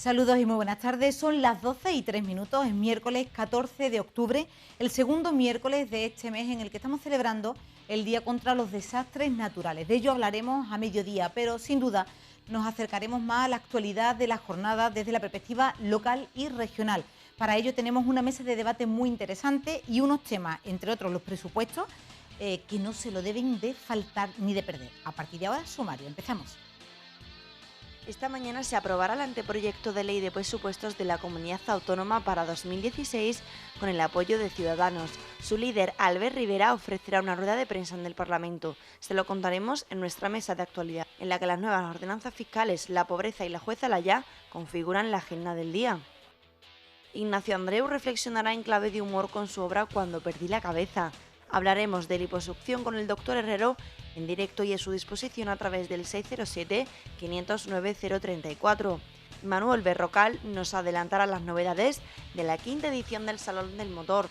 Saludos y muy buenas tardes. Son las 12:03, es miércoles 14 de octubre, el segundo miércoles de este mes en el que estamos celebrando el Día contra los Desastres Naturales. De ello hablaremos a mediodía, pero sin duda nos acercaremos más a la actualidad de la jornada desde la perspectiva local y regional. Para ello tenemos una mesa de debate muy interesante y unos temas, entre otros los presupuestos, que no se lo deben de faltar ni de perder. A partir de ahora, sumario. Empezamos. Esta mañana se aprobará el anteproyecto de ley de presupuestos de la Comunidad Autónoma para 2016 con el apoyo de Ciudadanos. Su líder, Albert Rivera, ofrecerá una rueda de prensa en el Parlamento. Se lo contaremos en nuestra mesa de actualidad, en la que las nuevas ordenanzas fiscales, la pobreza y la jueza Laya configuran la agenda del día. Ignacio Andreu reflexionará en clave de humor con su obra Cuando perdí la cabeza. Hablaremos de liposucción con el doctor Herrero en directo y a su disposición a través del 607-509-034. Manuel Berrocal nos adelantará las novedades de la quinta edición del Salón del Motor.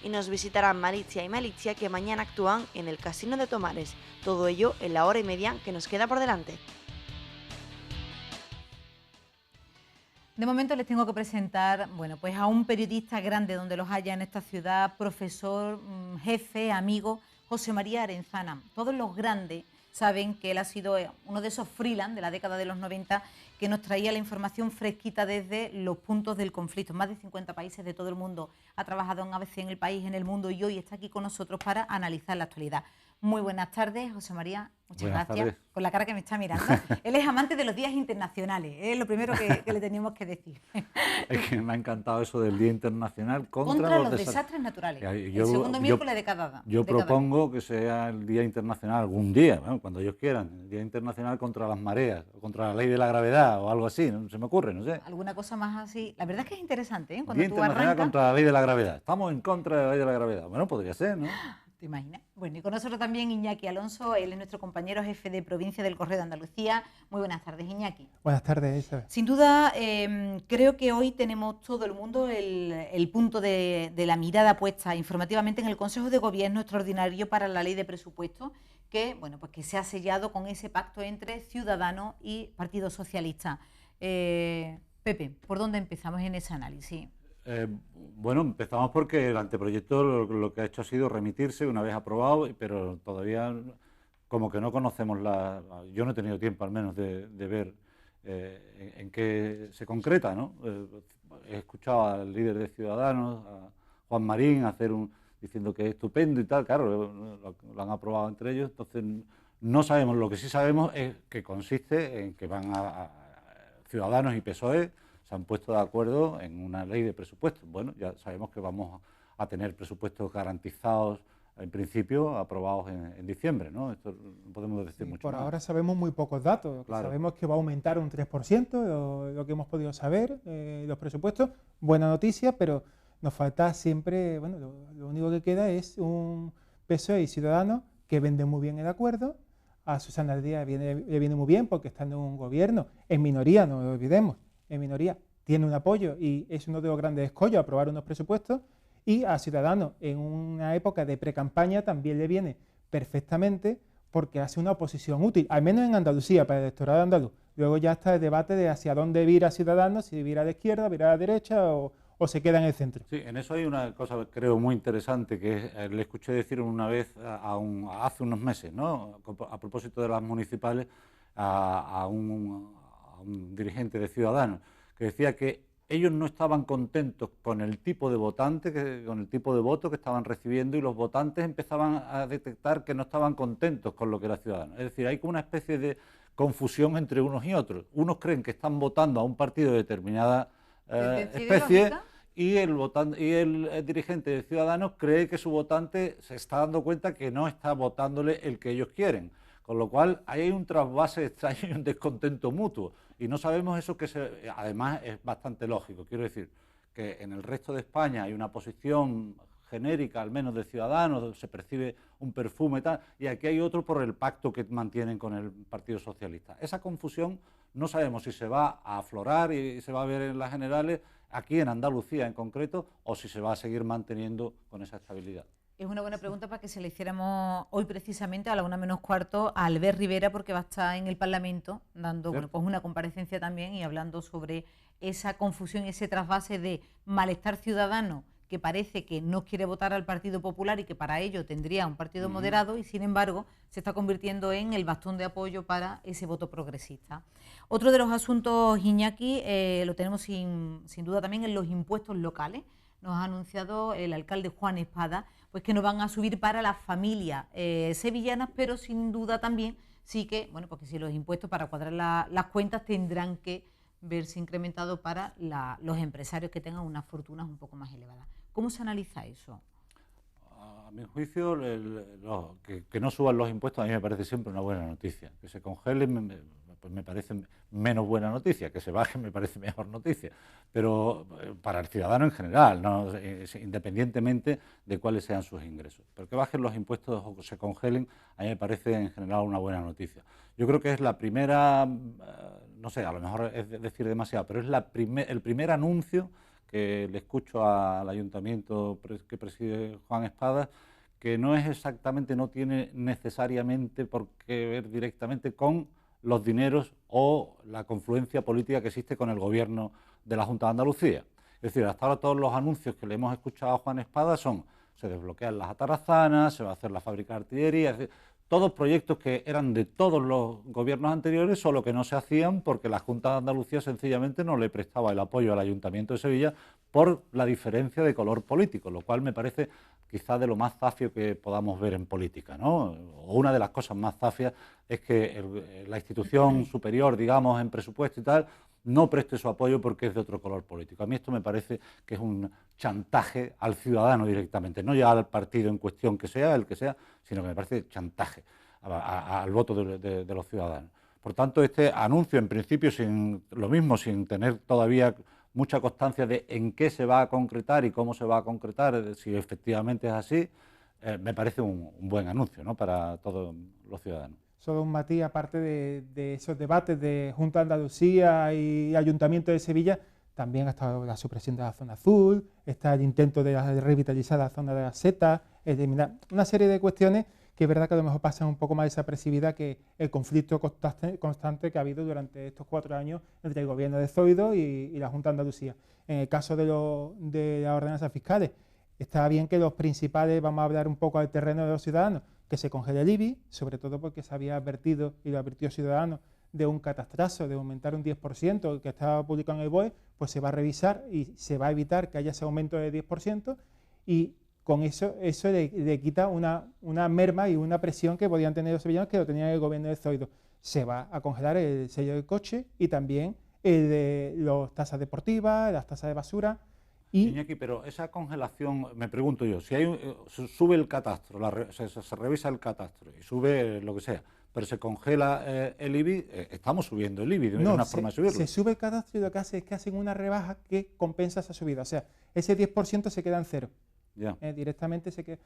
Y nos visitarán Malicia y Malicia, que mañana actúan en el Casino de Tomares. Todo ello en la hora y media que nos queda por delante. De momento les tengo que presentar, pues a un periodista grande donde los haya en esta ciudad, profesor, jefe, amigo, José María Arenzana. Todos los grandes saben que él ha sido uno de esos freelance de la década de los 90 que nos traía la información fresquita desde los puntos del conflicto. Más de 50 países de todo el mundo. Ha trabajado en ABC, en el país, en el mundo, y hoy está aquí con nosotros para analizar la actualidad. Muy buenas tardes, José María. Muchas gracias. Tardes. Con la cara que me está mirando. Él es amante de los días internacionales, es lo primero que le teníamos que decir. Es que me ha encantado eso del Día Internacional contra los desastres naturales. El segundo miércoles de cada Yo propongo que sea el Día Internacional algún día, bueno, cuando ellos quieran, el Día Internacional contra las mareas, o contra la ley de la gravedad, o algo así, no se me ocurre, no sé. Alguna cosa más así. La verdad es que es interesante, ¿eh? Día Internacional contra la ley de la gravedad. Estamos en contra de la ley de la gravedad. Bueno, podría ser, ¿no? ¿Te imaginas? Bueno, y con nosotros también Iñaki Alonso, él es nuestro compañero jefe de provincia del Correo de Andalucía. Muy buenas tardes, Iñaki. Buenas tardes, Isabel. Sin duda, creo que hoy tenemos todo el mundo el punto de la mirada puesta informativamente en el Consejo de Gobierno Extraordinario para la Ley de Presupuestos, que, que se ha sellado con ese pacto entre Ciudadanos y Partido Socialista. Pepe, ¿por dónde empezamos en ese análisis? Bueno, empezamos porque el anteproyecto lo que ha hecho ha sido remitirse una vez aprobado, pero todavía como que no conocemos yo no he tenido tiempo al menos de ver en qué se concreta, ¿no? He escuchado al líder de Ciudadanos, a Juan Marín, diciendo que es estupendo y tal, claro, lo han aprobado entre ellos, entonces no sabemos. Lo que sí sabemos es que consiste en que van a Ciudadanos y PSOE, se han puesto de acuerdo en una ley de presupuestos. Bueno, ya sabemos que vamos a tener presupuestos garantizados, en principio, aprobados en diciembre, ¿no? Esto no podemos decir mucho por más. ahora sabemos muy pocos datos. Claro. Sabemos que va a aumentar un 3%, lo que hemos podido saber, los presupuestos. Buena noticia, pero nos falta siempre, lo único que queda es un PSOE y Ciudadanos que venden muy bien el acuerdo. A Susana Díaz le viene muy bien porque está en un gobierno, en minoría, no lo olvidemos, en minoría, tiene un apoyo y es uno de los grandes escollos aprobar unos presupuestos, y a Ciudadanos en una época de precampaña también le viene perfectamente porque hace una oposición útil, al menos en Andalucía, para el electorado andaluz. Luego ya está el debate de hacia dónde vira Ciudadanos, si vira a la izquierda, vira a la derecha o se queda en el centro. Sí, en eso hay una cosa, creo, muy interesante que le escuché decir una vez hace unos meses, ¿no? A propósito de las municipales, a un dirigente de Ciudadanos, que decía que ellos no estaban contentos con el tipo de votante, con el tipo de voto que estaban recibiendo, y los votantes empezaban a detectar que no estaban contentos con lo que era Ciudadanos. Es decir, hay como una especie de confusión entre unos y otros. Unos creen que están votando a un partido de determinada especie, y el dirigente de Ciudadanos cree que su votante se está dando cuenta que no está votándole el que ellos quieren. Con lo cual, ahí hay un trasvase extraño y un descontento mutuo. Y no sabemos eso, además es bastante lógico. Quiero decir que en el resto de España hay una posición genérica, al menos de Ciudadanos, se percibe un perfume y tal, y aquí hay otro por el pacto que mantienen con el Partido Socialista. Esa confusión no sabemos si se va a aflorar y se va a ver en las generales, aquí en Andalucía en concreto, o si se va a seguir manteniendo con esa estabilidad. Es una buena pregunta para que se le hiciéramos hoy precisamente a la 1:45 a Albert Rivera, porque va a estar en el Parlamento dando bueno, pues una comparecencia también y hablando sobre esa confusión, ese trasvase de malestar ciudadano que parece que no quiere votar al Partido Popular y que para ello tendría un partido moderado y sin embargo se está convirtiendo en el bastón de apoyo para ese voto progresista. Otro de los asuntos, Iñaki, lo tenemos sin duda también en los impuestos locales. Nos ha anunciado el alcalde Juan Espada pues que no van a subir para las familias sevillanas, pero sin duda también sí que, bueno, porque si los impuestos para cuadrar las cuentas tendrán que verse incrementados para los empresarios que tengan unas fortunas un poco más elevadas. ¿Cómo se analiza eso? A mi juicio, que no suban los impuestos a mí me parece siempre una buena noticia. Que se congelen, pues me parece menos buena noticia. Que se bajen me parece mejor noticia. Pero para el ciudadano en general, ¿no? Independientemente de cuáles sean sus ingresos. Pero que bajen los impuestos o que se congelen, a mí me parece en general una buena noticia. Yo creo que es la primera, no sé, a lo mejor es decir demasiado, pero es el primer anuncio que le escucho al ayuntamiento que preside Juan Espada, que no es exactamente, no tiene necesariamente por qué ver directamente con los dineros o la confluencia política que existe con el gobierno de la Junta de Andalucía. Es decir, hasta ahora todos los anuncios que le hemos escuchado a Juan Espada son: se desbloquean las atarazanas, se va a hacer la fábrica de artillería, es decir, todos proyectos que eran de todos los gobiernos anteriores, solo que no se hacían porque la Junta de Andalucía sencillamente no le prestaba el apoyo al Ayuntamiento de Sevilla por la diferencia de color político, lo cual me parece quizás de lo más zafio que podamos ver en política, ¿no? O una de las cosas más zafias es que la institución superior, digamos, en presupuesto y tal, no preste su apoyo porque es de otro color político. A mí esto me parece que es un chantaje al ciudadano directamente, no ya al partido en cuestión que sea, el que sea, sino que me parece chantaje al voto de los ciudadanos. Por tanto, este anuncio, en principio, sin tener todavía mucha constancia de en qué se va a concretar y cómo se va a concretar, si efectivamente es así, me parece un buen anuncio, ¿no?, para todos los ciudadanos. Solo un matiz, aparte de esos debates de Junta de Andalucía y Ayuntamiento de Sevilla, también ha estado la supresión de la zona azul, está el intento de revitalizar la zona de la seta, eliminar una serie de cuestiones que es verdad que a lo mejor pasan un poco más desapercibidas que el conflicto constante que ha habido durante estos 4 años entre el gobierno de Zoido y la Junta de Andalucía. En el caso de las ordenanzas fiscales, está bien que los principales, vamos a hablar un poco del terreno de los ciudadanos, que se congele el IBI, sobre todo porque se había advertido, y lo advirtió Ciudadanos, de un catastrazo, de aumentar un 10%, que estaba publicado en el BOE, pues se va a revisar y se va a evitar que haya ese aumento de 10%, y con eso le quita una merma y una presión que podían tener los sevillanos, que lo tenían el gobierno de Zoido. Se va a congelar el sello del coche y también el de las tasas deportivas, las tasas de basura. Iñaki, pero esa congelación, me pregunto yo, si sube el catastro, se revisa el catastro y sube lo que sea, pero se congela el IBI, estamos subiendo el IBI, no, una forma de subirlo. Se sube el catastro y lo que hace es que hacen una rebaja que compensa esa subida, o sea, ese 10% se queda en cero. Ya. Directamente se queda.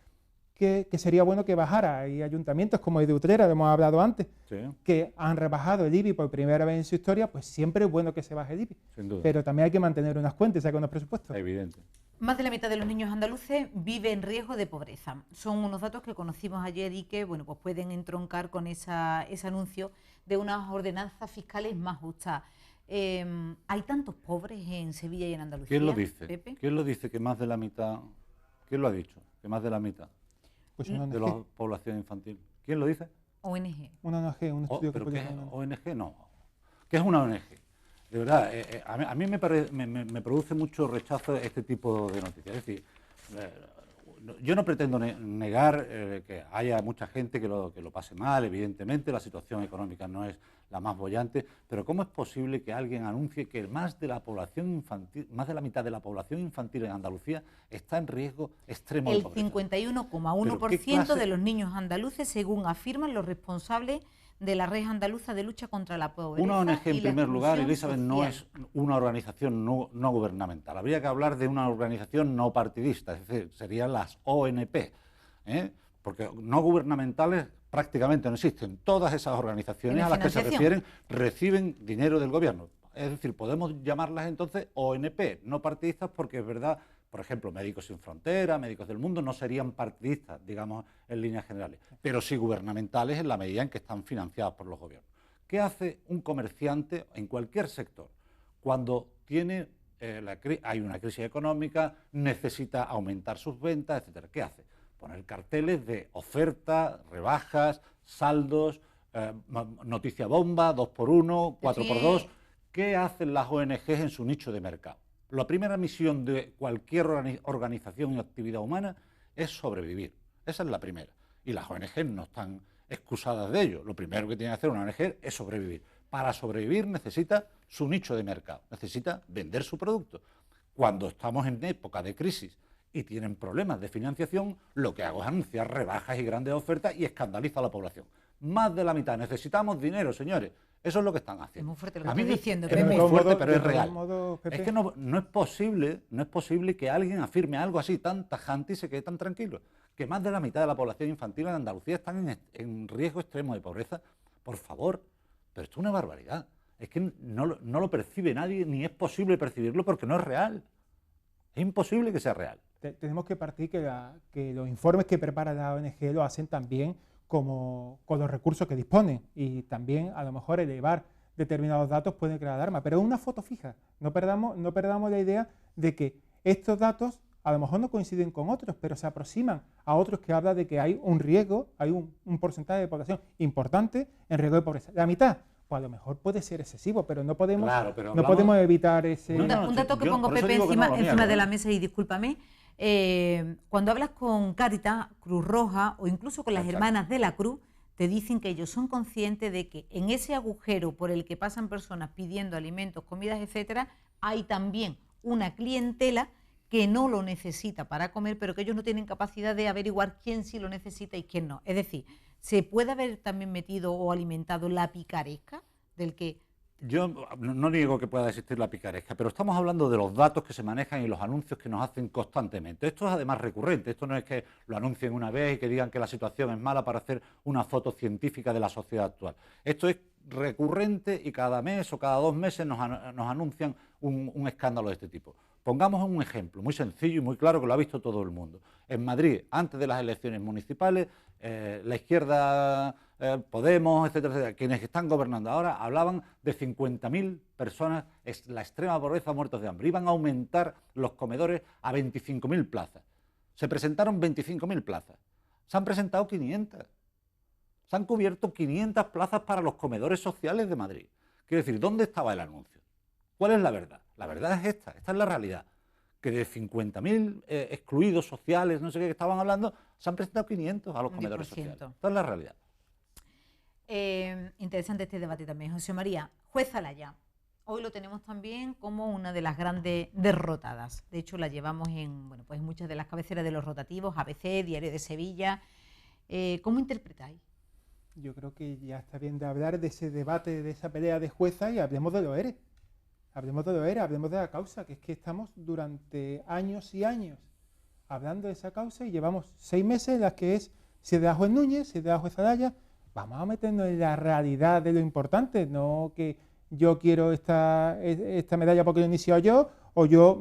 Que sería bueno que bajara. Hay ayuntamientos como el de Utrera, lo hemos hablado antes, sí, que han rebajado el IBI por primera vez en su historia, pues siempre es bueno que se baje el IBI. Sin duda. Pero también hay que mantener unas cuentas, sacar unos presupuestos. Evidente. Más de la mitad de los niños andaluces vive en riesgo de pobreza. Son unos datos que conocimos ayer y que bueno, pues pueden entroncar con ese anuncio de unas ordenanzas fiscales más justas. ¿Hay tantos pobres en Sevilla y en Andalucía? ¿Quién lo dice? Pepe? ¿Quién lo dice que más de la mitad? ¿Quién lo ha dicho? Que más de la mitad Pues de la población infantil. ¿Quién lo dice? ONG. Una ONG, un estudio que ¿Pero qué es publica ONG? No. ¿Qué es una ONG? De verdad, a mí me produce mucho rechazo este tipo de noticias. Es decir, yo no pretendo negar que haya mucha gente que lo pase mal, evidentemente la situación económica no es la más boyante, pero ¿cómo es posible que alguien anuncie que más de la población infantil, más de la mitad de la población infantil en Andalucía está en riesgo extremo de pobreza? El 51,1% de los niños andaluces, según afirman los responsables de la Red Andaluza de Lucha contra la Pobreza. Una ONG, en primer lugar, Elizabeth, social. no es una organización no gubernamental. Habría que hablar de una organización no partidista, es decir, serían las ONP, porque no gubernamentales prácticamente no existen. Todas esas organizaciones a las que se refieren reciben dinero del gobierno. Es decir, podemos llamarlas entonces ONP, no partidistas, porque es verdad por ejemplo, Médicos Sin Fronteras, Médicos del Mundo, no serían partidistas, digamos, en líneas generales, pero sí gubernamentales en la medida en que están financiados por los gobiernos. ¿Qué hace un comerciante en cualquier sector cuando tiene hay una crisis económica, necesita aumentar sus ventas, etcétera? ¿Qué hace? Poner carteles de oferta, rebajas, saldos, noticia bomba, 2x1, 4x2. Sí. ¿Qué hacen las ONGs en su nicho de mercado? La primera misión de cualquier organización y actividad humana es sobrevivir. Esa es la primera. Y las ONGs no están excusadas de ello. Lo primero que tiene que hacer una ONG es sobrevivir. Para sobrevivir necesita su nicho de mercado, necesita vender su producto. Cuando estamos en época de crisis y tienen problemas de financiación, lo que hago es anunciar rebajas y grandes ofertas y escandaliza a la población. Más de la mitad. Necesitamos dinero, señores. Eso es lo que están haciendo. Es muy fuerte lo que A mí estás diciendo, es Pepe. muy fuerte, pero De es todo real. modo, Pepe, Es que no es posible que alguien afirme algo así tan tajante y se quede tan tranquilo. Que más de la mitad de la población infantil en Andalucía están en riesgo extremo de pobreza. Por favor, pero esto es una barbaridad. Es que no lo percibe nadie, ni es posible percibirlo porque no es real. Es imposible que sea real. tenemos que partir que los informes que prepara la ONG lo hacen también con los recursos que disponen, y también a lo mejor elevar determinados datos puede crear alarma, pero es una foto fija. No perdamos la idea de que estos datos a lo mejor no coinciden con otros, pero se aproximan a otros que hablan de que hay un riesgo, hay un porcentaje de población importante en riesgo de pobreza. La mitad, pues a lo mejor puede ser excesivo, pero no podemos, pero no podemos evitar ese... Un dato que pongo, Pepe, encima de la mesa, y discúlpame. Cuando hablas con Cáritas, Cruz Roja o incluso con las Hermanas de la Cruz, te dicen que ellos son conscientes de que en ese agujero por el que pasan personas pidiendo alimentos, comidas, etcétera, hay también una clientela que no lo necesita para comer, pero que ellos no tienen capacidad de averiguar quién sí lo necesita y quién no. Es decir, ¿se puede haber también metido o alimentado la picaresca del que... Yo no niego que pueda existir la picaresca, pero estamos hablando de los datos que se manejan y los anuncios que nos hacen constantemente. Esto es además recurrente, esto no es que lo anuncien una vez y que digan que la situación es mala para hacer una foto científica de la sociedad actual. Esto es recurrente y cada mes o cada 2 meses nos anuncian un escándalo de este tipo. Pongamos un ejemplo muy sencillo y muy claro que lo ha visto todo el mundo. En Madrid, antes de las elecciones municipales, la izquierda, Podemos, etcétera, etcétera, quienes están gobernando ahora, hablaban de 50.000 personas, la extrema pobreza, muertos de hambre. Iban a aumentar los comedores a 25.000 plazas. Se presentaron 25.000 plazas. Se han presentado 500. Se han cubierto 500 plazas para los comedores sociales de Madrid. Quiero decir, ¿dónde estaba el anuncio? ¿Cuál es la verdad? La verdad es esta es la realidad. Que de 50.000 excluidos sociales, no sé qué que estaban hablando, se han presentado 500 a los comedores sociales. Esta es la realidad. Interesante este debate también. José María, juez Alaya, hoy lo tenemos también como una de las grandes derrotadas. De hecho, la llevamos en muchas de las cabeceras de los rotativos, ABC, Diario de Sevilla. ¿Cómo interpretáis? Yo creo que ya está bien de hablar de ese debate, de esa pelea de jueza, y hablemos de los ERE. Hablemos de los ERE, hablemos de la causa, que es que estamos durante años y años hablando de esa causa y llevamos 6 meses en las que si es de la juez Núñez, si es de la juez Alaya. Vamos a meternos en la realidad de lo importante, no que yo quiero esta medalla porque lo he iniciado yo, o yo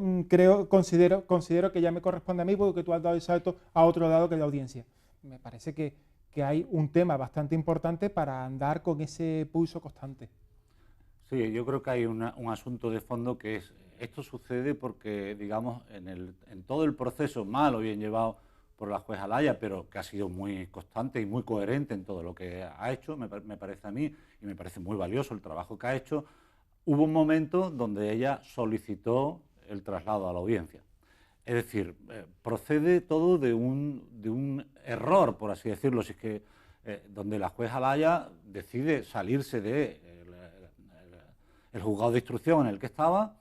considero que ya me corresponde a mí porque tú has dado el salto a otro lado que la audiencia. Me parece que hay un tema bastante importante para andar con ese pulso constante. Sí, yo creo que hay un asunto de fondo que es, esto sucede porque, digamos, en todo el proceso mal o bien llevado por la juez Alaya, pero que ha sido muy constante y muy coherente en todo lo que ha hecho, me parece a mí, y me parece muy valioso el trabajo que ha hecho. Hubo un momento donde ella solicitó el traslado a la audiencia. Es decir, procede todo de un error, por así decirlo, si es que donde la juez Alaya decide salirse del juzgado de instrucción en el que estaba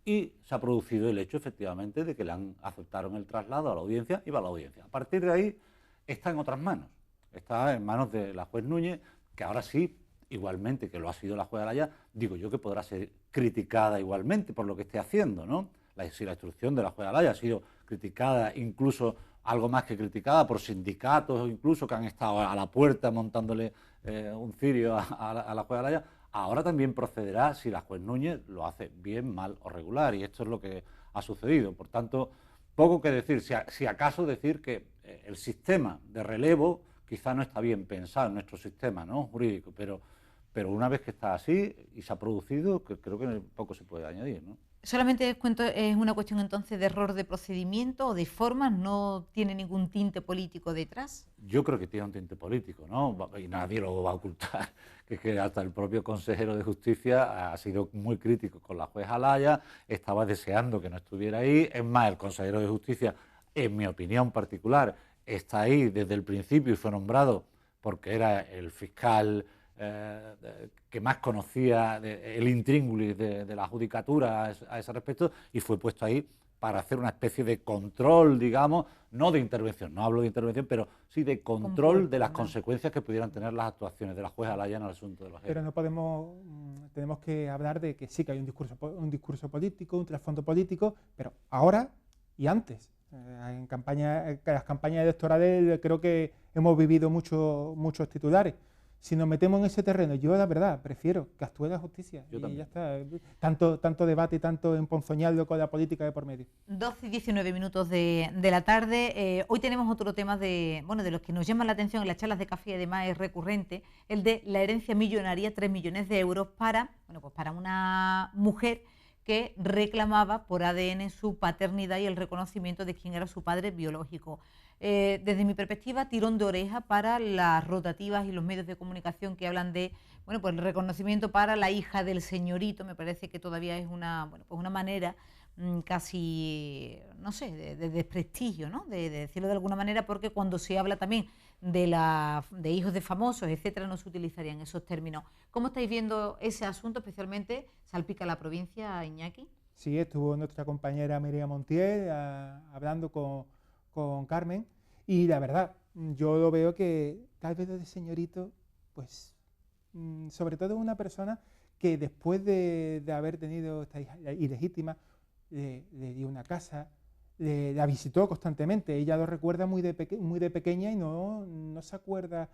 y se ha producido el hecho, efectivamente, de que le aceptaron el traslado a la audiencia y va a la audiencia. A partir de ahí está en otras manos. Está en manos de la juez Núñez, que ahora sí, igualmente que lo ha sido la juez Alaya, digo yo que podrá ser criticada igualmente por lo que esté haciendo, ¿no? Si la instrucción de la juez Alaya ha sido criticada, incluso algo más que criticada por sindicatos, incluso que han estado a la puerta montándole un cirio a la juez Alaya, ahora también procederá si la juez Núñez lo hace bien, mal o regular, y esto es lo que ha sucedido. Por tanto, poco que decir, si acaso decir que el sistema de relevo quizá no está bien pensado en nuestro sistema, ¿no?, jurídico, pero una vez que está así y se ha producido, creo que poco se puede añadir, ¿no? Solamente es una cuestión entonces de error de procedimiento o de formas, no tiene ningún tinte político detrás. Yo creo que tiene un tinte político, ¿no? Y nadie lo va a ocultar, que es que hasta el propio consejero de Justicia ha sido muy crítico con la juez Alaya, estaba deseando que no estuviera ahí. Es más, el consejero de Justicia, en mi opinión particular, está ahí desde el principio y fue nombrado porque era el fiscal que más conocía el intríngulis de la judicatura a ese respecto, y fue puesto ahí para hacer una especie de control, digamos, no de intervención, no hablo de intervención, pero sí de control de las consecuencias que pudieran tener las actuaciones de la jueza Alaya en el asunto de los jefes. Pero no podemos, tenemos que hablar de que sí que hay un discurso político, un trasfondo político, pero ahora y antes. En las campañas electorales creo que hemos vivido muchos titulares. Si nos metemos en ese terreno, yo la verdad prefiero que actúe la justicia. Yo también. Ya está. Tanto debate y tanto emponzoñarlo con la política de por medio. 12 y 19 minutos de la tarde. Hoy tenemos otro tema de los que nos llaman la atención en las charlas de café, y además es recurrente, el de la herencia millonaria, 3 millones de euros para una mujer que reclamaba por ADN su paternidad y el reconocimiento de quién era su padre biológico. Desde mi perspectiva, tirón de oreja para las rotativas y los medios de comunicación que hablan de el reconocimiento para la hija del señorito. Me parece que todavía es una manera casi, no sé, de desprestigio, ¿no? De decirlo de alguna manera, porque cuando se habla también de hijos de famosos, etcétera, no se utilizarían esos términos. ¿Cómo estáis viendo ese asunto, especialmente salpica la provincia, Iñaki? Sí, estuvo nuestra compañera Mireia Montiel hablando con Carmen, y la verdad, yo lo veo que tal vez de señorito, pues, sobre todo una persona que después de haber tenido esta hija ilegítima, le dio una casa, la visitó constantemente. Ella lo recuerda muy de pequeña y no se acuerda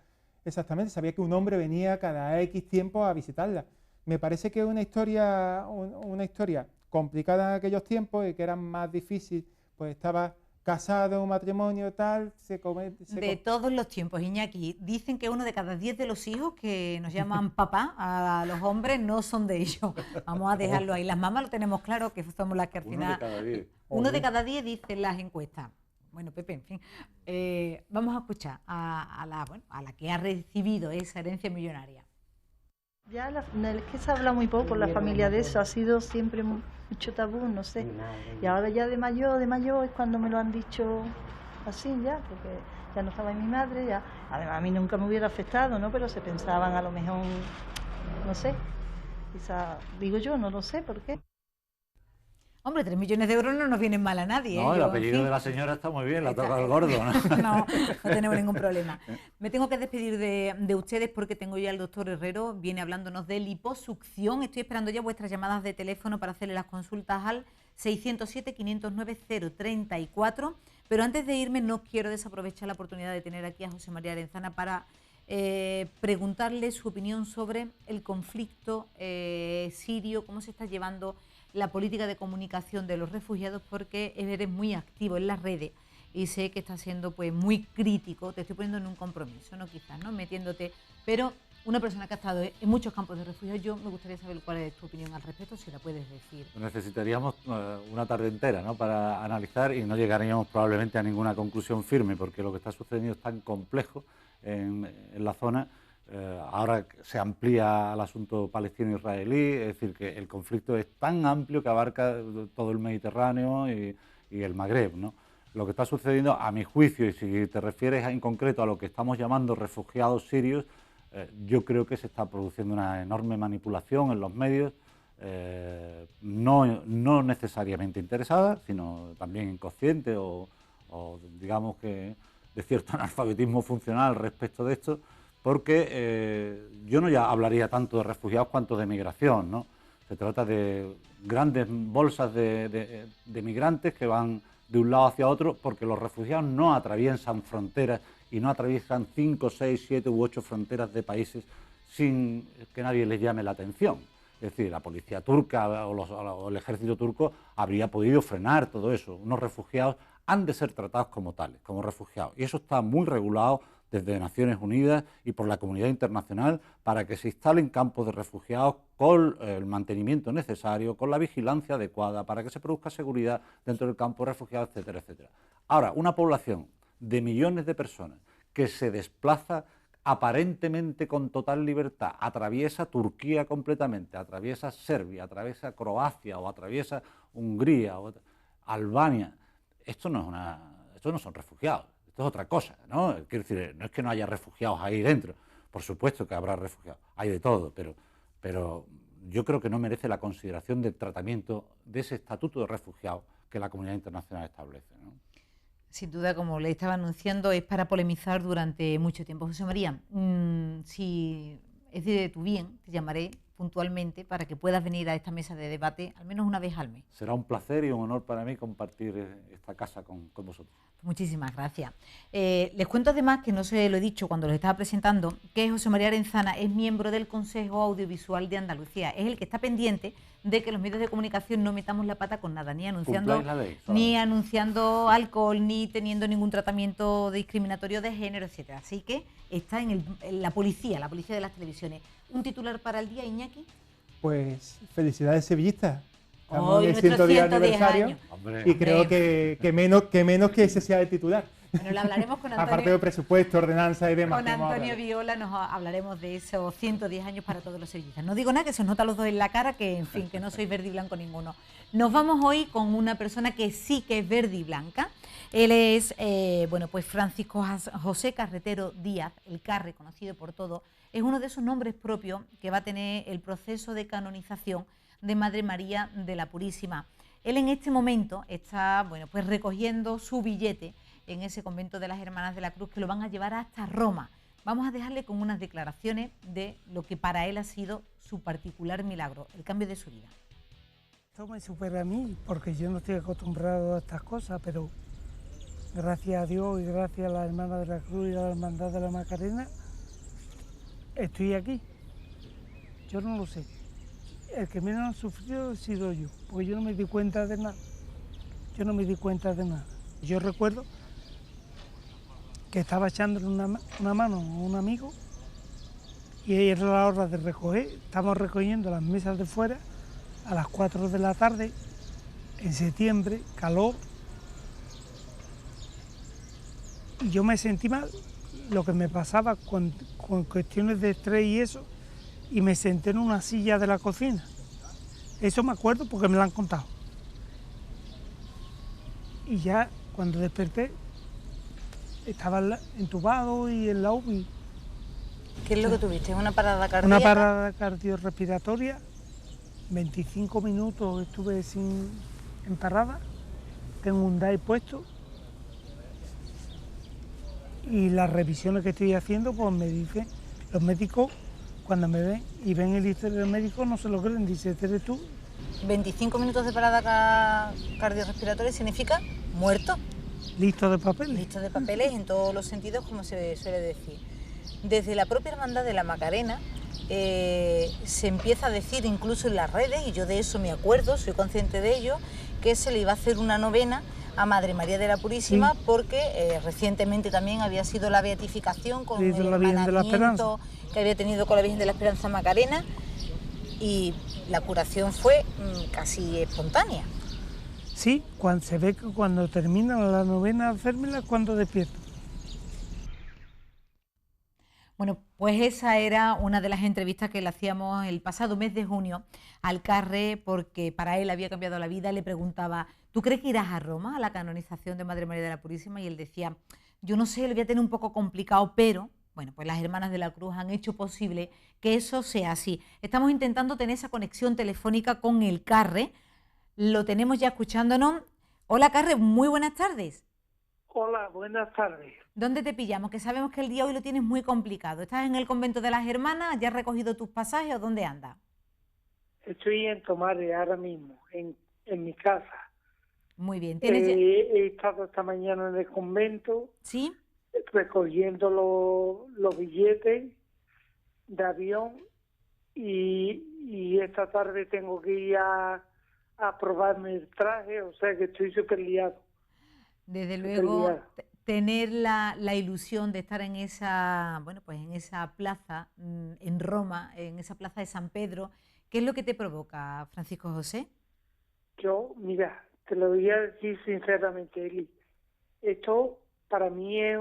exactamente. Sabía que un hombre venía cada X tiempo a visitarla. Me parece que es una historia complicada en aquellos tiempos y que era más difícil, pues estaba casado, un matrimonio, tal, todos los tiempos, Iñaki. Dicen que 1 de cada 10 de los hijos que nos llaman papá a los hombres no son de ellos. Vamos a dejarlo ahí. Las mamás lo tenemos claro, que somos las que al final... 1 de cada 10. 1 de cada 10 dicen las encuestas. Bueno, Pepe, en fin. Vamos a escuchar a la que ha recibido esa herencia millonaria. Ya es que se habla muy poco en la familia de eso, ha sido siempre mucho tabú, no sé. Y ahora ya de mayor es cuando me lo han dicho así ya, porque ya no estaba en mi madre, ya. Además a mí nunca me hubiera afectado, ¿no? Pero se pensaban a lo mejor, no sé, quizá, digo yo, no lo sé por qué. Hombre, 3 millones de euros no nos vienen mal a nadie. No, el apellido de la señora está muy bien, la toca el gordo, ¿no? No tenemos ningún problema. Me tengo que despedir de ustedes porque tengo ya al doctor Herrero, viene hablándonos de liposucción. Estoy esperando ya vuestras llamadas de teléfono para hacerle las consultas al 607-509-034. Pero antes de irme no quiero desaprovechar la oportunidad de tener aquí a José María Arenzana para preguntarle su opinión sobre el conflicto sirio, cómo se está llevando la política de comunicación de los refugiados, porque eres muy activo en las redes y sé que está siendo pues muy crítico. Te estoy poniendo en un compromiso, no quizás, ¿no? Metiéndote, pero una persona que ha estado en muchos campos de refugiados, yo me gustaría saber cuál es tu opinión al respecto, si la puedes decir. Necesitaríamos una tarde entera, ¿no?, para analizar, y no llegaríamos probablemente a ninguna conclusión firme, porque lo que está sucediendo es tan complejo en la zona. Ahora se amplía el asunto palestino-israelí, es decir, que el conflicto es tan amplio que abarca todo el Mediterráneo y el Magreb, ¿no? Lo que está sucediendo, a mi juicio, y si te refieres en concreto a lo que estamos llamando refugiados sirios, yo creo que se está produciendo una enorme manipulación en los medios, no necesariamente interesada, sino también inconsciente o digamos que de cierto analfabetismo funcional respecto de esto, porque yo no ya hablaría tanto de refugiados cuanto de migración, ¿no? Se trata de grandes bolsas de migrantes que van de un lado hacia otro, porque los refugiados no atraviesan fronteras y no atraviesan 5, 6, 7 u 8 fronteras de países sin que nadie les llame la atención. Es Es decir, la policía turca o el ejército turco habría podido frenar todo eso. Unos refugiados han de ser tratados como tales, como refugiados. Y eso está muy regulado desde Naciones Unidas y por la comunidad internacional para que se instalen campos de refugiados con el mantenimiento necesario, con la vigilancia adecuada, para que se produzca seguridad dentro del campo de refugiados, etcétera, etcétera. Ahora, una población de millones de personas que se desplaza aparentemente con total libertad, atraviesa Turquía completamente, atraviesa Serbia, atraviesa Croacia o atraviesa Hungría o Albania. Esto no son refugiados, esto es otra cosa, ¿no? Quiero decir, no es que no haya refugiados ahí dentro, por supuesto que habrá refugiados, hay de todo, pero yo creo que no merece la consideración del tratamiento de ese estatuto de refugiado que la comunidad internacional establece, ¿no? Sin duda, como le estaba anunciando, es para polemizar durante mucho tiempo. José María, si es de tu bien, te llamaré puntualmente para que puedas venir a esta mesa de debate al menos una vez al mes. Será un placer y un honor para mí compartir esta casa con vosotros. Muchísimas gracias. Les cuento además, que no se lo he dicho cuando los estaba presentando, que José María Arenzana es miembro del Consejo Audiovisual de Andalucía. Es el que está pendiente de que los medios de comunicación no metamos la pata con nada, ni anunciando alcohol, ni teniendo ningún tratamiento discriminatorio de género, etcétera. Así que está en la policía de las televisiones. ¿Un titular para el día, Iñaki? Pues felicidades sevillistas. Estamos Hoy en el nuestro 110 110 aniversario años. Y creo que menos que ese sea el titular. Bueno, lo hablaremos con Antonio. Aparte de presupuesto, ordenanza y demás. Con Antonio Viola nos hablaremos de esos 110 años para todos los sevillistas. No digo nada, que se os nota a los dos en la cara, que en fin, que no sois verde y blanco ninguno. Nos vamos hoy con una persona que sí que es verde y blanca. Él es, pues Francisco José Carretero Díaz, el Carre, conocido por todos. Es uno de esos nombres propios que va a tener el proceso de canonización de Madre María de la Purísima. Él en este momento está, pues recogiendo su billete en ese convento de las Hermanas de la Cruz, que lo van a llevar hasta Roma. Vamos a dejarle con unas declaraciones de lo que para él ha sido su particular milagro, el cambio de su vida. Esto me supera a mí, porque yo no estoy acostumbrado a estas cosas, pero gracias a Dios y gracias a las Hermanas de la Cruz y a la Hermandad de la Macarena, estoy aquí. Yo no lo sé. El que menos ha sufrido he sido yo, porque yo no me di cuenta de nada. Yo recuerdo que estaba echándole una mano a un amigo y era la hora de recoger. Estábamos recogiendo las mesas de fuera a las 4 de la tarde, en septiembre, calor. Y yo me sentí mal, lo que me pasaba con cuestiones de estrés y eso, y me senté en una silla de la cocina. Eso me acuerdo porque me lo han contado. Y ya cuando desperté, estaba entubado y en la UBI. ¿Qué es lo que tuviste? ¿Una parada cardíaca? Una parada cardiorrespiratoria. 25 minutos estuve en parada. Tengo un DAI puesto. Y las revisiones que estoy haciendo, pues me dicen, los médicos, cuando me ven y ven el historial médico, no se lo creen, dice, ¿eres tú? 25 minutos de parada cardiorrespiratoria significa muerto. Listo de papeles. Listo de papeles en todos los sentidos, como se suele decir. Desde la propia Hermandad de la Macarena se empieza a decir, incluso en las redes, y yo de eso me acuerdo, soy consciente de ello, que se le iba a hacer una novena a Madre María de la Purísima, sí, porque recientemente también había sido la beatificación con el hermanamiento que había tenido con la Virgen de la Esperanza Macarena, y la curación fue casi espontánea. Sí, se ve que cuando termina la novena hacérmela es cuando despierto. Bueno, pues esa era una de las entrevistas que le hacíamos el pasado mes de junio al Carre, porque para él había cambiado la vida. Le preguntaba, ¿tú crees que irás a Roma a la canonización de Madre María de la Purísima? Y él decía, yo no sé, lo voy a tener un poco complicado, pero bueno, pues las Hermanas de la Cruz han hecho posible que eso sea así. Estamos intentando tener esa conexión telefónica con el Carre. Lo tenemos ya escuchándonos. Hola, Carre, muy buenas tardes. Hola, buenas tardes. ¿Dónde te pillamos? Que sabemos que el día hoy lo tienes muy complicado. ¿Estás en el convento de las Hermanas? ¿Ya has recogido tus pasajes o dónde andas? Estoy en Tomares ahora mismo, en mi casa. Muy bien. He estado esta mañana en el convento. ¿Sí? Recogiendo los billetes de avión y y esta tarde tengo que ir a probarme el traje, o sea que estoy súper liado. Desde Súper luego, liado. tener la ilusión de estar en esa, bueno, pues en esa plaza, en Roma, en esa plaza de San Pedro, ¿qué es lo que te provoca, Francisco José? Yo, mira, te lo voy a decir sinceramente, Eli. Esto para mí es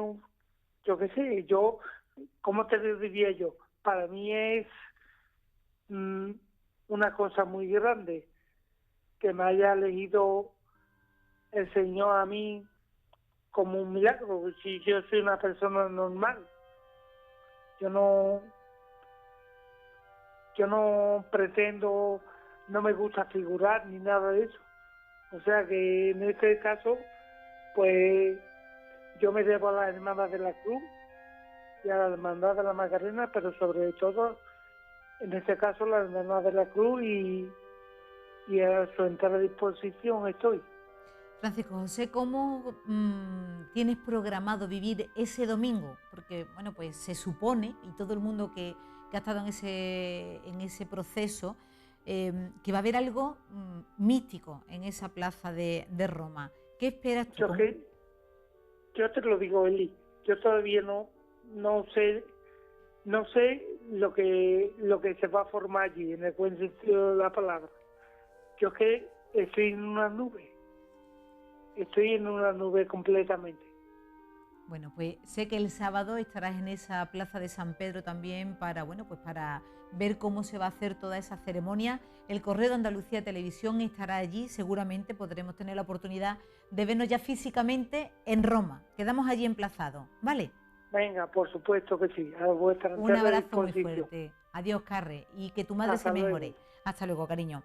yo qué sé, ¿cómo te lo diría yo? Para mí es mm, una cosa muy grande que me haya elegido el Señor a mí como un milagro. Si yo soy una persona normal, yo no, yo no pretendo, no me gusta figurar ni nada de eso. O sea que en este caso, pues yo me debo a las Hermanas de la Cruz y a la Hermandad de la Macarena, pero sobre todo, en este caso, la Hermandad de la Cruz y a su entera disposición estoy. Francisco José, ¿cómo tienes programado vivir ese domingo? Porque, bueno, pues se supone, y todo el mundo que ha estado en ese proceso, que va a haber algo mítico en esa plaza de Roma. ¿Qué esperas tú? Yo te lo digo, Eli, yo todavía no sé lo que se va a formar allí, en el buen sentido de la palabra. Yo es que estoy en una nube completamente. Bueno, pues sé que el sábado estarás en esa plaza de San Pedro también para, bueno, pues para ver cómo se va a hacer toda esa ceremonia. El Correo de Andalucía Televisión estará allí, seguramente podremos tener la oportunidad de vernos ya físicamente en Roma. Quedamos allí emplazados, ¿vale? Venga, por supuesto que sí, a vuestra Un abrazo muy fuerte. Adiós, Carre, y que tu madre se mejore. Luego. Hasta luego, cariño.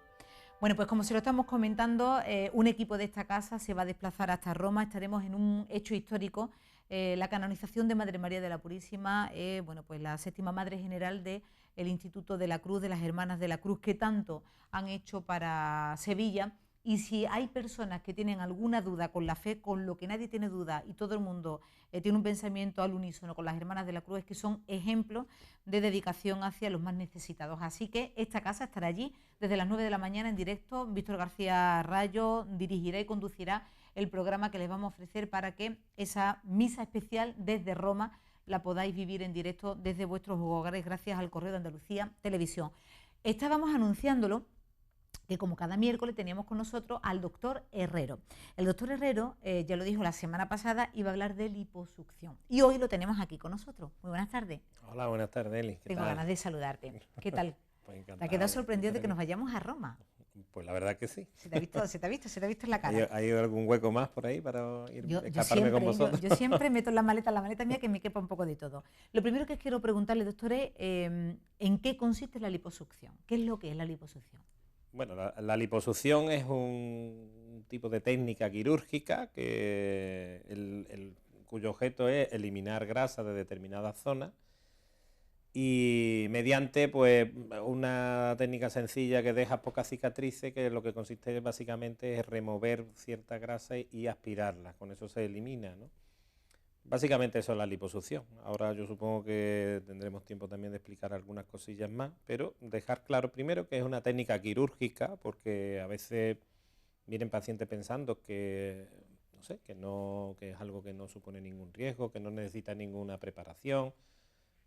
Bueno, pues como se lo estamos comentando, un equipo de esta casa se va a desplazar hasta Roma. Estaremos en un hecho histórico, la canonización de Madre María de la Purísima, bueno, pues la séptima Madre General del Instituto de la Cruz, de las Hermanas de la Cruz, que tanto han hecho para Sevilla. Y si hay personas que tienen alguna duda con la fe, con lo que nadie tiene duda y todo el mundo tiene un pensamiento al unísono con las Hermanas de la Cruz, es que son ejemplos de dedicación hacia los más necesitados. Así que esta casa estará allí desde las 9 de la mañana en directo. Víctor García Rayo dirigirá y conducirá el programa que les vamos a ofrecer para que esa misa especial desde Roma la podáis vivir en directo desde vuestros hogares gracias al Correo de Andalucía Televisión. Estábamos anunciándolo, que como cada miércoles teníamos con nosotros al doctor Herrero. El doctor Herrero, ya lo dijo la semana pasada, iba a hablar de liposucción. Y hoy lo tenemos aquí con nosotros. Muy buenas tardes. Hola, buenas tardes, Eli. Tengo ganas de saludarte. ¿Qué tal? Pues encantado. ¿Te has quedado sorprendido de que nos vayamos a Roma? Pues la verdad que sí. Se te ha visto en la cara. ¿Hay algún hueco más por ahí para escaparme con vosotros? Yo siempre meto en la maleta mía que me quepa un poco de todo. Lo primero que quiero preguntarle, doctor, es ¿en qué consiste la liposucción? ¿Qué es lo que es la liposucción? Bueno, la liposucción es un tipo de técnica quirúrgica cuyo objeto es eliminar grasa de determinadas zonas y mediante pues una técnica sencilla que deja pocas cicatrices, que lo que consiste básicamente es remover cierta grasa y aspirarla, con eso se elimina, ¿no? Básicamente eso es la liposucción. Ahora yo supongo que tendremos tiempo también de explicar algunas cosillas más, pero dejar claro primero que es una técnica quirúrgica, porque a veces vienen pacientes pensando que, no sé, que es algo que no supone ningún riesgo, que no necesita ninguna preparación,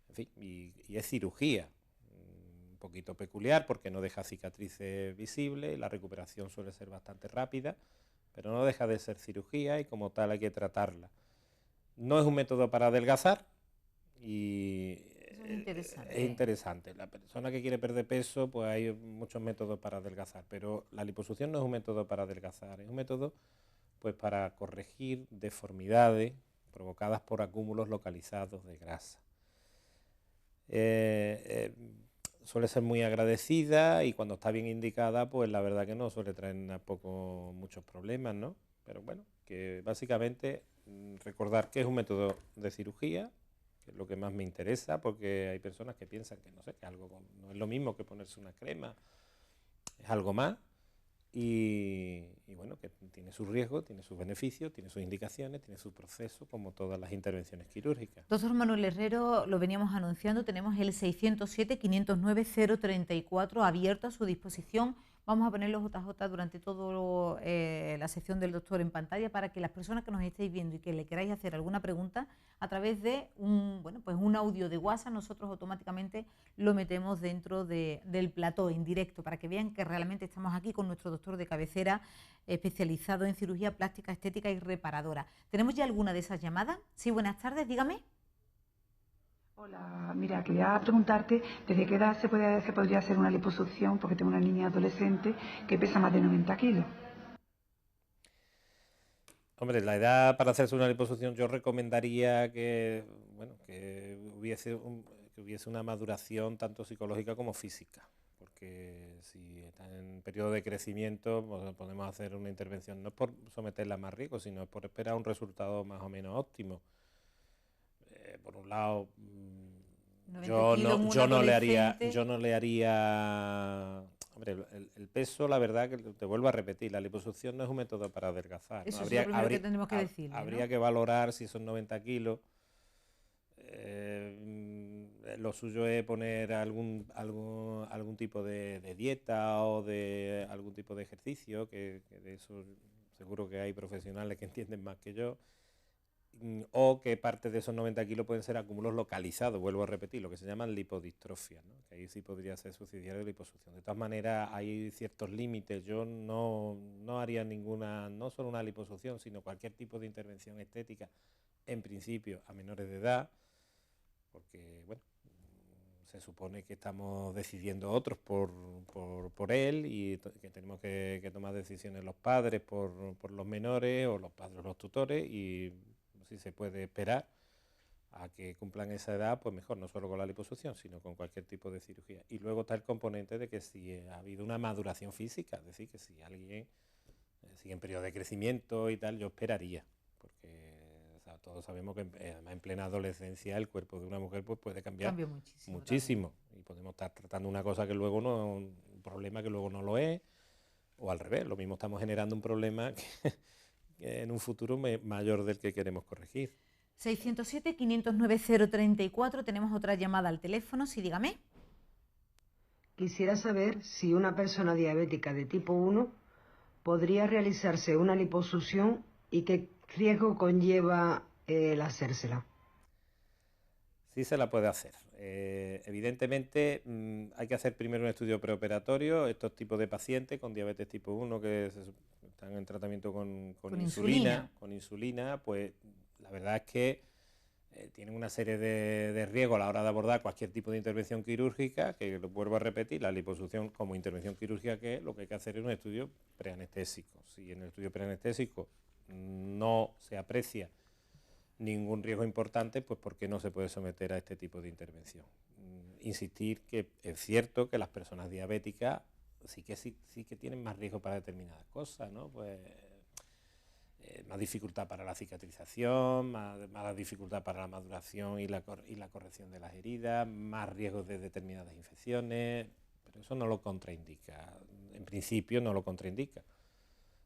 en fin, y es cirugía. Un poquito peculiar porque no deja cicatrices visibles, la recuperación suele ser bastante rápida, pero no deja de ser cirugía y como tal hay que tratarla. No es un método para adelgazar y es interesante. La persona que quiere perder peso, pues hay muchos métodos para adelgazar, pero la liposucción no es un método para adelgazar, es un método pues para corregir deformidades provocadas por acúmulos localizados de grasa. Suele ser muy agradecida y cuando está bien indicada, pues la verdad que no suele traer tampoco muchos problemas, ¿no? Pero bueno, que básicamente recordar que es un método de cirugía, que es lo que más me interesa, porque hay personas que piensan que no sé, que algo no es lo mismo que ponerse una crema, es algo más, y bueno, que tiene sus riesgos, tiene sus beneficios, tiene sus indicaciones, tiene su proceso, como todas las intervenciones quirúrgicas. Doctor Manuel Herrero, lo veníamos anunciando, tenemos el 607-509-034 abierto a su disposición. Vamos a poner los JJ durante toda la sección del doctor en pantalla para que las personas que nos estéis viendo y que le queráis hacer alguna pregunta, a través de un audio de WhatsApp, nosotros automáticamente lo metemos dentro del plató en directo para que vean que realmente estamos aquí con nuestro doctor de cabecera especializado en cirugía plástica, estética y reparadora. ¿Tenemos ya alguna de esas llamadas? Sí, buenas tardes, dígame. Hola, mira, quería preguntarte desde qué edad se podría hacer una liposucción, porque tengo una niña adolescente que pesa más de 90 kilos. Hombre, la edad para hacerse una liposucción yo recomendaría que hubiese una maduración tanto psicológica como física, porque si está en periodo de crecimiento pues podemos hacer una intervención no es por someterla a más riesgo, sino por esperar un resultado más o menos óptimo. Por un lado, yo no le haría, hombre, el peso, la verdad que te vuelvo a repetir, la liposucción no es un método para adelgazar. Eso ¿no? es lo primero que tenemos que decirle, habría ¿no? que valorar si son 90 kilos. Lo suyo es poner algún tipo de dieta o de algún tipo de ejercicio, que de eso seguro que hay profesionales que entienden más que yo. O que parte de esos 90 kilos pueden ser acúmulos localizados, vuelvo a repetir, lo que se llaman lipodistrofias, ¿no? Que ahí sí podría ser subsidiario de liposucción. De todas maneras, hay ciertos límites. Yo no haría ninguna, no solo una liposucción, sino cualquier tipo de intervención estética, en principio a menores de edad, porque, bueno, se supone que estamos decidiendo otros por él y que tenemos que tomar decisiones los padres por los menores o los padres los tutores, y si se puede esperar a que cumplan esa edad, pues mejor, no solo con la liposucción, sino con cualquier tipo de cirugía. Y luego está el componente de que si ha habido una maduración física, es decir, que si alguien sigue en periodo de crecimiento y tal, yo esperaría, porque todos sabemos que además en plena adolescencia el cuerpo de una mujer pues puede cambiar muchísimo y podemos estar tratando una cosa que luego no, un problema que luego no lo es, o al revés, lo mismo estamos generando un problema que en un futuro mayor del que queremos corregir. 607-509-034, tenemos otra llamada al teléfono, sí, dígame. Quisiera saber si una persona diabética de tipo 1 podría realizarse una liposucción y qué riesgo conlleva el hacérsela. Sí se la puede hacer. Evidentemente hay que hacer primero un estudio preoperatorio. Estos tipos de pacientes con diabetes tipo 1 que están en tratamiento con insulina, pues la verdad es que tienen una serie de riesgos a la hora de abordar cualquier tipo de intervención quirúrgica, que lo vuelvo a repetir, la liposucción como intervención quirúrgica, que lo que hay que hacer es un estudio preanestésico. Si en el estudio preanestésico no se aprecia ningún riesgo importante, pues ¿por qué no se puede someter a este tipo de intervención? Insistir que es cierto que las personas diabéticas sí que tienen más riesgo para determinadas cosas, ¿no? Pues más dificultad para la cicatrización, más dificultad para la maduración y la corrección de las heridas, más riesgos de determinadas infecciones, pero eso no lo contraindica, en principio no lo contraindica.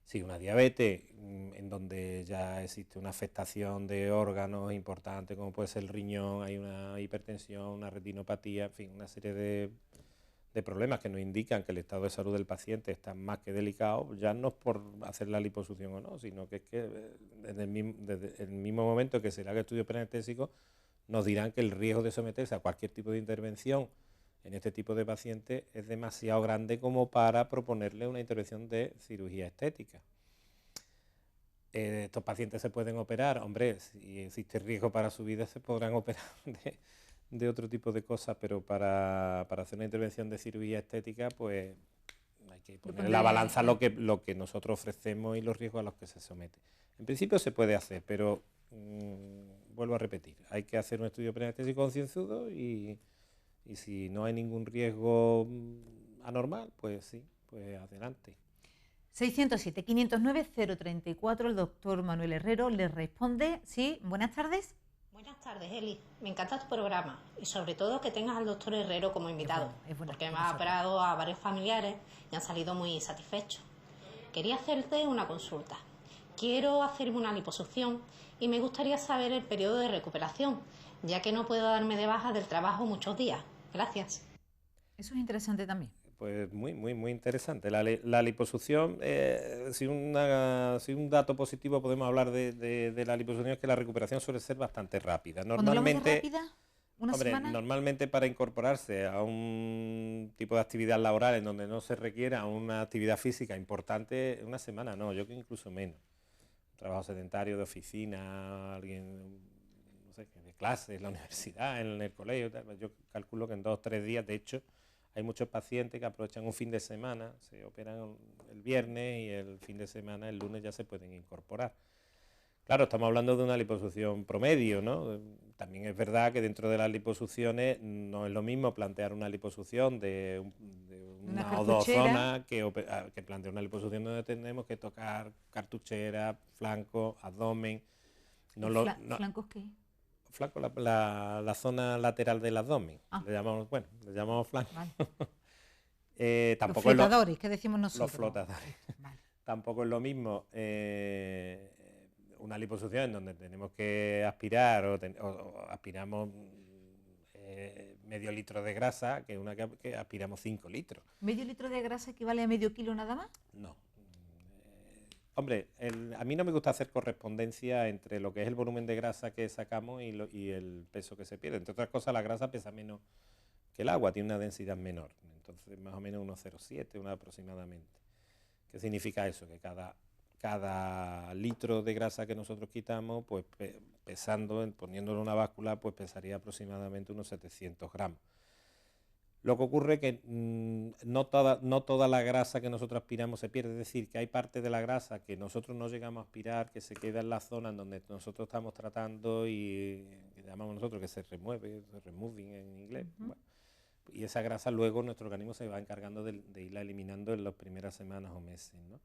Si una diabetes en donde ya existe una afectación de órganos importantes, como puede ser el riñón, hay una hipertensión, una retinopatía, en fin, una serie de problemas que nos indican que el estado de salud del paciente está más que delicado, ya no es por hacer la liposucción o no, sino que es que desde el mismo momento que se le haga estudio preanestésico, nos dirán que el riesgo de someterse a cualquier tipo de intervención en este tipo de pacientes es demasiado grande como para proponerle una intervención de cirugía estética. Estos pacientes se pueden operar, hombre, si existe riesgo para su vida se podrán operar de otro tipo de cosas, pero para hacer una intervención de cirugía estética, pues hay que poner en la balanza lo que nosotros ofrecemos y los riesgos a los que se somete. En principio se puede hacer, pero vuelvo a repetir, hay que hacer un estudio preanestésico concienzudo y si no hay ningún riesgo anormal, pues sí, pues adelante. 607-509-034, el doctor Manuel Herrero le responde. Sí, buenas tardes. Buenas tardes, Eli. Me encanta tu programa y sobre todo que tengas al doctor Herrero como invitado, porque me ha operado a varios familiares y han salido muy satisfechos. Quería hacerte una consulta. Quiero hacerme una liposucción y me gustaría saber el periodo de recuperación, ya que no puedo darme de baja del trabajo muchos días. Gracias. Eso es interesante también. Pues muy interesante. La liposucción, si un dato positivo podemos hablar de la liposucción, es que la recuperación suele ser bastante rápida. Normalmente, rápida, ¿una semana? Normalmente para incorporarse a un tipo de actividad laboral en donde no se requiera una actividad física importante, una semana no, yo creo que incluso menos. Trabajo sedentario de oficina, alguien, no sé, de clase, en la universidad, en el colegio, yo calculo que en 2 o 3 días, de hecho, hay muchos pacientes que aprovechan un fin de semana, se operan el viernes y el fin de semana, el lunes, ya se pueden incorporar. Claro, estamos hablando de una liposucción promedio, ¿no? También es verdad que dentro de las liposucciones no es lo mismo plantear una liposucción de una o 2 zonas que plantear una liposucción donde tenemos que tocar cartuchera, flanco, abdomen. ¿Flancos qué? Flanco, la zona lateral del abdomen. Le llamamos flanco. Vale. Los flotadores, ¿qué decimos nosotros? Los flotadores. Vale. Tampoco es lo mismo una liposucción en donde tenemos que aspirar o aspiramos medio litro de grasa que una que aspiramos 5 litros. ¿Medio litro de grasa equivale a medio kilo nada más? No. Hombre, a mí no me gusta hacer correspondencia entre lo que es el volumen de grasa que sacamos y el peso que se pierde. Entre otras cosas, la grasa pesa menos que el agua, tiene una densidad menor. Entonces, más o menos 1,07, aproximadamente. ¿Qué significa eso? Que cada litro de grasa que nosotros quitamos, pues poniéndolo en una báscula, pues pesaría aproximadamente unos 700 gramos. Lo que ocurre es que no toda la grasa que nosotros aspiramos se pierde, es decir, que hay parte de la grasa que nosotros no llegamos a aspirar, que se queda en la zona en donde nosotros estamos tratando y que llamamos nosotros que se remueve, removing en inglés. Bueno, y esa grasa luego nuestro organismo se va encargando de irla eliminando en las primeras semanas o meses, ¿no?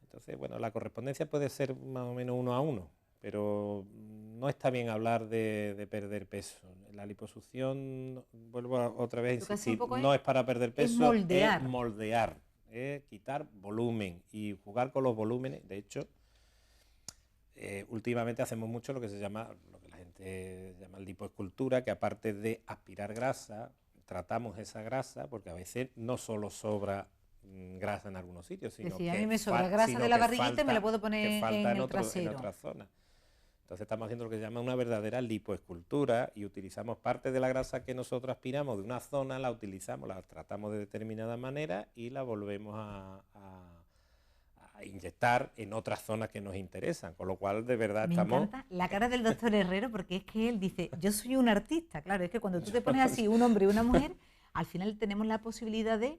Entonces, bueno, la correspondencia puede ser más o menos 1 a 1, pero no está bien hablar de perder peso. La liposucción, vuelvo otra vez a insistir, no es para perder peso, es moldear, quitar volumen y jugar con los volúmenes. De hecho, últimamente hacemos mucho lo que la gente llama lipoescultura, que aparte de aspirar grasa, tratamos esa grasa, porque a veces no solo sobra grasa en algunos sitios, sino a mí me sobra grasa de la barriguita y me la puedo poner en el trasero. En otra zona. Entonces estamos haciendo lo que se llama una verdadera lipoescultura y utilizamos parte de la grasa que nosotros aspiramos de una zona, la tratamos de determinada manera y la volvemos a inyectar en otras zonas que nos interesan, con lo cual de verdad me encanta la cara del doctor Herrero, porque es que él dice, yo soy un artista. Claro, es que cuando tú te pones así, un hombre y una mujer, al final tenemos la posibilidad de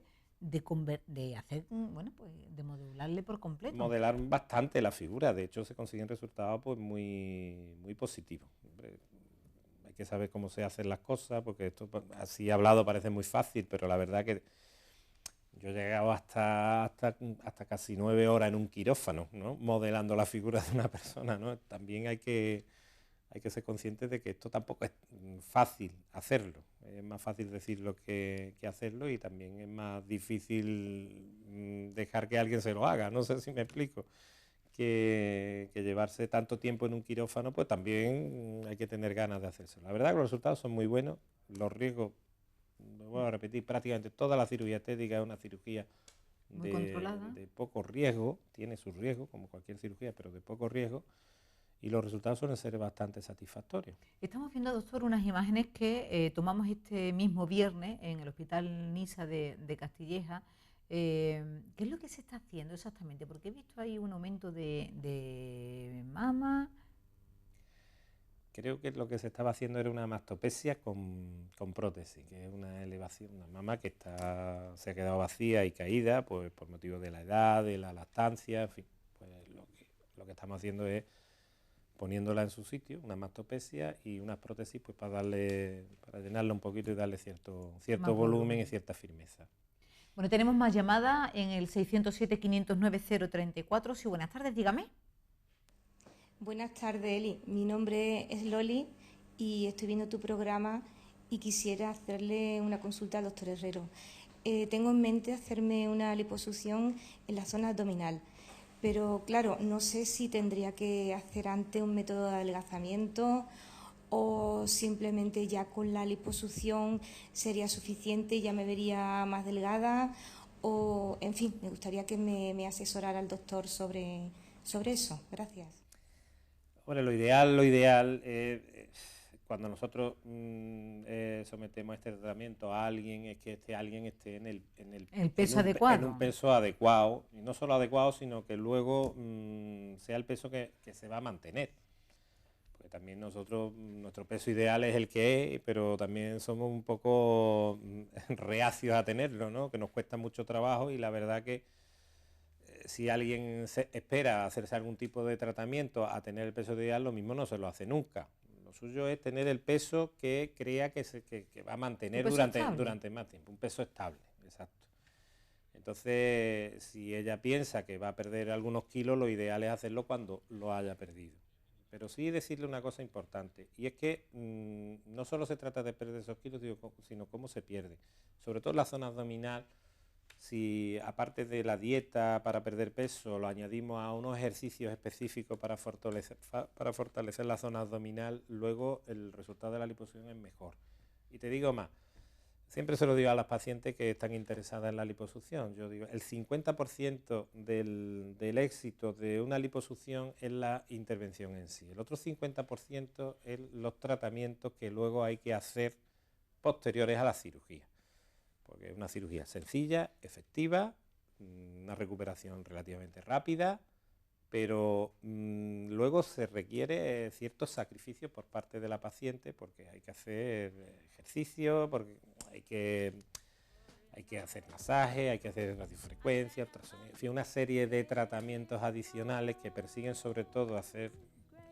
hacer, bueno, pues de modularle por completo. Modelar bastante la figura, de hecho se consiguen resultados pues muy positivos. Hombre, hay que saber cómo se hacen las cosas, porque esto así hablado parece muy fácil, pero la verdad que yo he llegado hasta casi 9 horas en un quirófano, ¿no? Modelando la figura de una persona, ¿no? También hay que ser conscientes de que esto tampoco es fácil hacerlo. Es más fácil decirlo que hacerlo, y también es más difícil dejar que alguien se lo haga. No sé si me explico. Que llevarse tanto tiempo en un quirófano, pues también hay que tener ganas de hacerse. La verdad que los resultados son muy buenos. Los riesgos, lo voy a repetir, prácticamente toda la cirugía estética es una cirugía de poco riesgo. Tiene sus riesgos, como cualquier cirugía, pero de poco riesgo. Y los resultados suelen ser bastante satisfactorios. Estamos viendo, doctor, unas imágenes que tomamos este mismo viernes en el Hospital Nisa de Castilleja. ¿Qué es lo que se está haciendo exactamente? Porque he visto ahí un aumento de mama. Creo que lo que se estaba haciendo era una mastopesia con prótesis, que es una elevación, una mama que se ha quedado vacía y caída, pues por motivo de la edad, de la lactancia, en fin. Pues lo que estamos haciendo es poniéndola en su sitio, una mastopesia y unas prótesis, pues para llenarla un poquito y darle cierto volumen y cierta firmeza. Bueno, tenemos más llamadas en el 607-509-034. Sí, buenas tardes, dígame. Buenas tardes, Eli. Mi nombre es Loli y estoy viendo tu programa y quisiera hacerle una consulta al doctor Herrero. tengo en mente hacerme una liposucción en la zona abdominal, pero claro, no sé si tendría que hacer antes un método de adelgazamiento o simplemente ya con la liposucción sería suficiente y ya me vería más delgada, o en fin, me gustaría que me asesorara el doctor sobre eso. Gracias. Bueno, lo ideal cuando nosotros sometemos este tratamiento a alguien es que alguien esté en el peso adecuado. En un peso adecuado, y no solo adecuado, sino que luego sea el peso que se va a mantener. Porque también nuestro peso ideal es el que es, pero también somos un poco reacios a tenerlo, ¿no? Que nos cuesta mucho trabajo, y la verdad que si alguien espera hacerse algún tipo de tratamiento a tener el peso ideal, lo mismo no se lo hace nunca. Lo suyo es tener el peso que crea que va a mantener durante más tiempo, un peso estable, exacto. Entonces, si ella piensa que va a perder algunos kilos, lo ideal es hacerlo cuando lo haya perdido. Pero sí decirle una cosa importante, y es que no solo se trata de perder esos kilos, sino cómo se pierde. Sobre todo en la zona abdominal, si aparte de la dieta para perder peso lo añadimos a unos ejercicios específicos para fortalecer la zona abdominal, luego el resultado de la liposucción es mejor. Y te digo más, siempre se lo digo a las pacientes que están interesadas en la liposucción, yo digo, el 50% del éxito de una liposucción es la intervención en sí, el otro 50% es los tratamientos que luego hay que hacer posteriores a la cirugía. Porque es una cirugía sencilla, efectiva, una recuperación relativamente rápida, pero luego se requiere ciertos sacrificios por parte de la paciente, porque hay que hacer ejercicio, porque hay que hacer masaje, hay que hacer radiofrecuencia, en fin, una serie de tratamientos adicionales que persiguen sobre todo hacer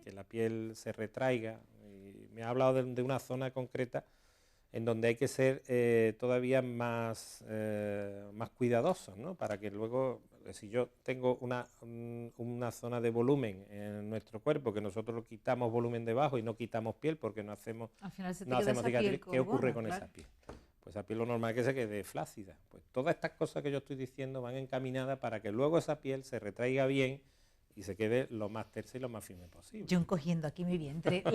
que la piel se retraiga. Y me ha hablado de una zona concreta en donde hay que ser todavía más cuidadosos, ¿no? Para que luego, si yo tengo una zona de volumen en nuestro cuerpo, que nosotros lo quitamos volumen debajo y no quitamos piel porque no hacemos cicatriz, ¿qué ocurre con esa piel? Pues esa piel lo normal es que se quede flácida. Pues todas estas cosas que yo estoy diciendo van encaminadas para que luego esa piel se retraiga bien y se quede lo más tersa y lo más firme posible. Yo encogiendo aquí mi vientre.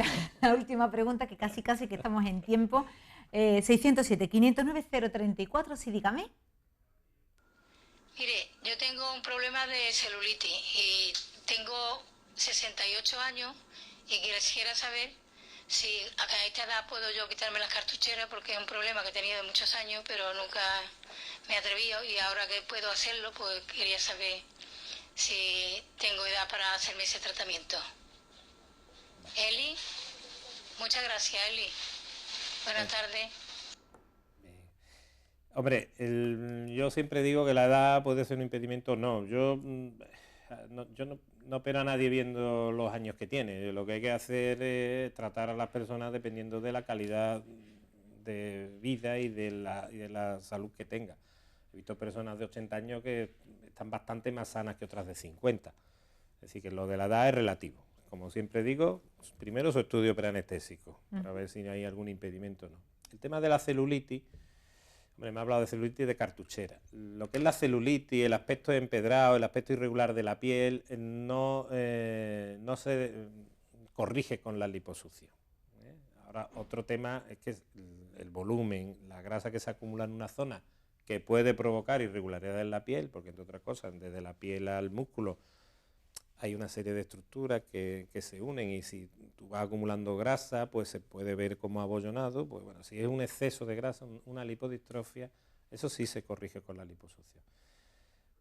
La última pregunta, que casi que estamos en tiempo. 607-509-034, sí, dígame. Mire, yo tengo un problema de celulitis y tengo 68 años y quisiera saber si a esta edad puedo yo quitarme las cartucheras, porque es un problema que he tenido de muchos años, pero nunca me he atrevido, y ahora que puedo hacerlo, pues quería saber si tengo edad para hacerme ese tratamiento. Eli, muchas gracias, Eli. Buenas tardes. Hombre, yo siempre digo que la edad puede ser un impedimento. No, yo no opero a nadie viendo los años que tiene. Lo que hay que hacer es tratar a las personas dependiendo de la calidad de vida y de la salud que tenga. He visto personas de 80 años que están bastante más sanas que otras de 50. Es decir, que lo de la edad es relativo. Como siempre digo, primero su estudio preanestésico, para ver si hay algún impedimento o no. El tema de la celulitis, hombre, me ha hablado de celulitis y de cartuchera. Lo que es la celulitis, el aspecto empedrado, el aspecto irregular de la piel, no se corrige con la liposucción. Ahora, otro tema es que el volumen, la grasa que se acumula en una zona, que puede provocar irregularidades en la piel, porque entre otras cosas, desde la piel al músculo, hay una serie de estructuras que se unen, y si tú vas acumulando grasa, pues se puede ver como abollonado. Pues bueno, si es un exceso de grasa, una lipodistrofia, eso sí se corrige con la liposucción.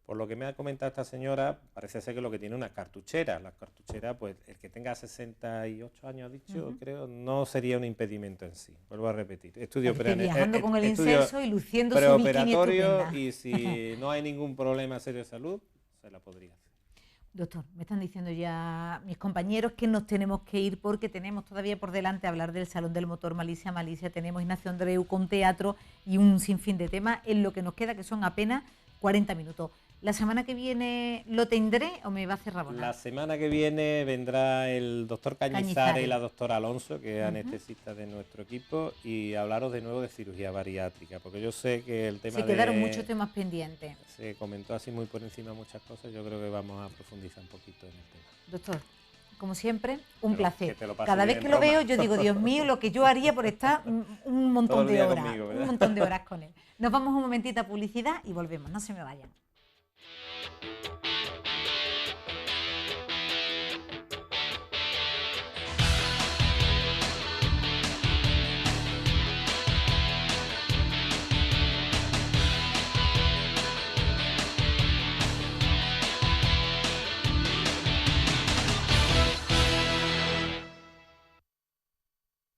Por lo que me ha comentado esta señora, parece ser que lo que tiene una cartuchera. Las cartucheras, pues el que tenga 68 años, ha dicho, creo, no sería un impedimento en sí. Vuelvo a repetir. Estudio viajando con el incenso y luciendo su bikini estupenda. Y si no hay ningún problema serio de salud, se la podría hacer. Doctor, me están diciendo ya mis compañeros que nos tenemos que ir, porque tenemos todavía por delante hablar del Salón del Motor Malicia, tenemos Ignacio Andreu con teatro y un sinfín de temas en lo que nos queda, que son apenas 40 minutos. ¿La semana que viene lo tendré o me va a hacer rabonar? La semana que viene vendrá el doctor Cañizares y la doctora Alonso, que es anestesista de nuestro equipo, y hablaros de nuevo de cirugía bariátrica, porque yo sé que el tema se quedaron muchos temas pendientes. Se comentó así muy por encima muchas cosas, yo creo que vamos a profundizar un poquito en el tema. Doctor, como siempre, un placer. Cada vez que lo veo yo digo, Dios mío, lo que yo haría por estar un montón de horas, un montón de horas con él. Nos vamos un momentito a publicidad y volvemos, no se me vayan.